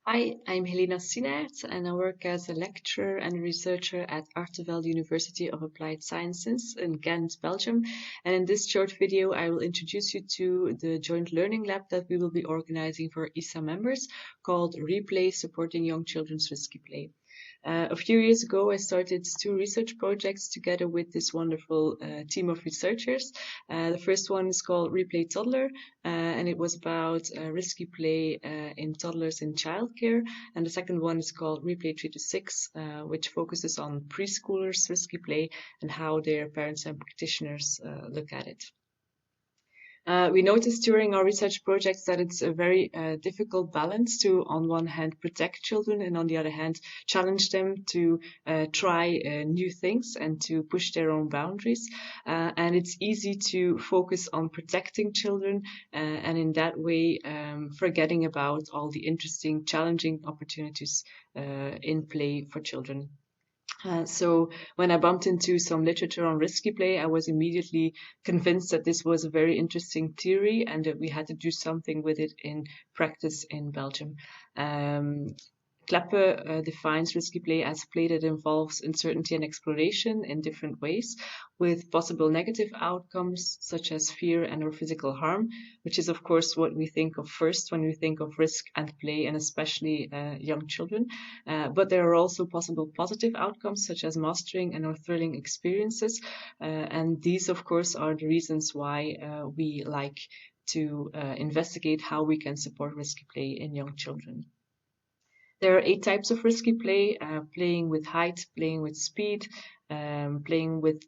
Hi, I'm Helena Sinaert, and I work as a lecturer and researcher at Artevelde University of Applied Sciences in Ghent, Belgium. And in this short video, I will introduce you to the joint learning lab that we will be organizing for ISSA members called Replay Supporting Young Children's Risky Play. A few years ago, I started two research projects together with this wonderful team of researchers. The first one is called Replay Toddler, and it was about risky play in toddlers in childcare. And the second one is called Replay 3 to 6, which focuses on preschoolers' risky play and how their parents and practitioners look at it. We noticed during our research projects that it's a very difficult balance to, on one hand, protect children and on the other hand, challenge them to try new things and to push their own boundaries. And it's easy to focus on protecting children and in that way forgetting about all the interesting, challenging opportunities in play for children. So when I bumped into some literature on risky play, I was immediately convinced that this was a very interesting theory and that we had to do something with it in practice in Belgium. Kleppe defines risky play as play that involves uncertainty and exploration in different ways, with possible negative outcomes such as fear and or physical harm, which is of course what we think of first when we think of risk and play, and especially young children. But there are also possible positive outcomes such as mastering and or thrilling experiences, and these of course are the reasons why we like to investigate how we can support risky play in young children. There are 8 types of risky play, playing with height, playing with speed, playing with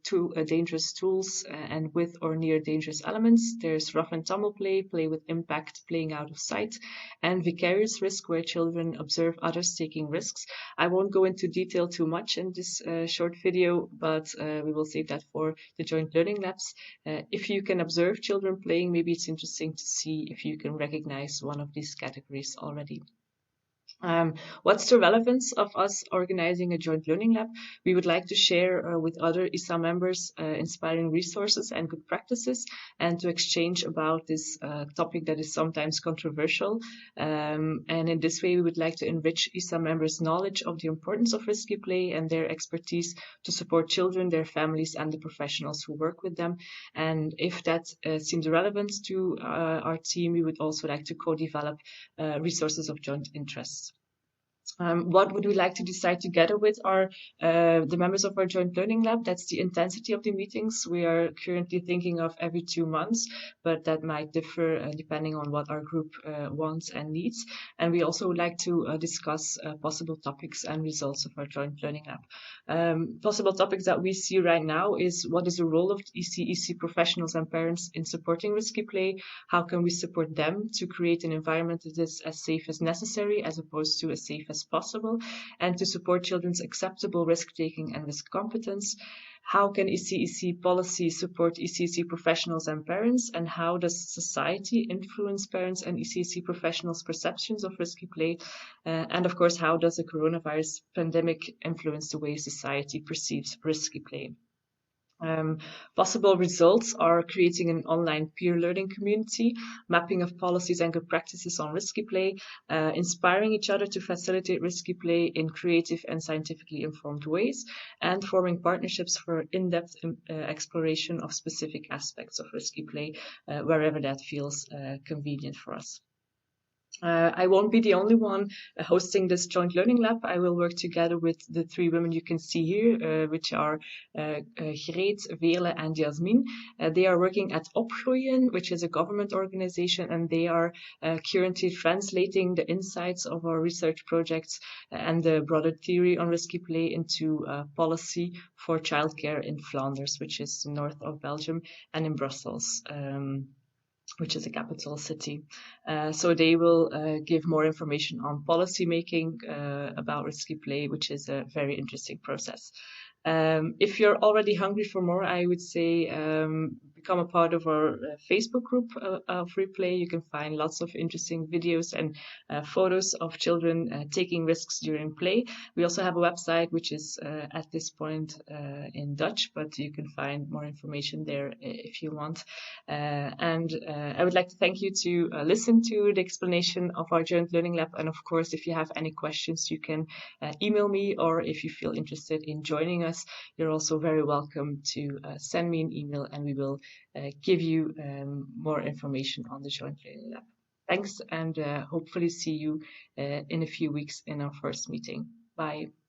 dangerous tools and with or near dangerous elements. There's rough and tumble play, play with impact, playing out of sight, and vicarious risk where children observe others taking risks. I won't go into detail too much in this short video, but we will save that for the joint learning labs. If you can observe children playing, maybe it's interesting to see if you can recognize one of these categories already. What's the relevance of us organizing a joint learning lab? We would like to share with other ISSA members inspiring resources and good practices, and to exchange about this topic that is sometimes controversial. And in this way, we would like to enrich ISSA members' knowledge of the importance of risky play and their expertise to support children, their families, and the professionals who work with them. And if that seems relevant to our team, we would also like to co-develop resources of joint interest. What would we like to decide together with the members of our joint learning lab? That's the intensity of the meetings. We are currently thinking of every 2 months, but that might differ depending on what our group wants and needs. And we also would like to discuss possible topics and results of our joint learning lab. Possible topics that we see right now is what is the role of EC professionals and parents in supporting risky play? How can we support them to create an environment that is as safe as necessary as opposed to as safe as possible, and to support children's acceptable risk-taking and risk competence? How can ECEC policy support ECEC professionals and parents, and how does society influence parents and ECEC professionals' perceptions of risky play? And of course, how does the coronavirus pandemic influence the way society perceives risky play? Possible results are creating an online peer learning community, mapping of policies and good practices on risky play, inspiring each other to facilitate risky play in creative and scientifically informed ways, and forming partnerships for in-depth exploration of specific aspects of risky play, wherever that feels convenient for us. I won't be the only one hosting this joint learning lab. I will work together with the 3 women you can see here, which are Greet, Veerle, and Jasmin. They are working at Opgroeien, which is a government organization, and they are currently translating the insights of our research projects and the broader theory on risky play into policy for childcare in Flanders, which is north of Belgium, and in Brussels, which is a capital city. So they will give more information on policy making about risky play, which is a very interesting process. If you're already hungry for more, I would say, become a part of our Facebook group of Replay, you can find lots of interesting videos and photos of children taking risks during play. We also have a website which is at this point in Dutch, but you can find more information there if you want. And I would like to thank you to listen to the explanation of our Joint Learning Lab. And of course, if you have any questions, you can email me, or if you feel interested in joining us, you're also very welcome to send me an email, and we will give you more information on the Joint Learning Lab. Thanks, and hopefully see you in a few weeks in our first meeting. Bye.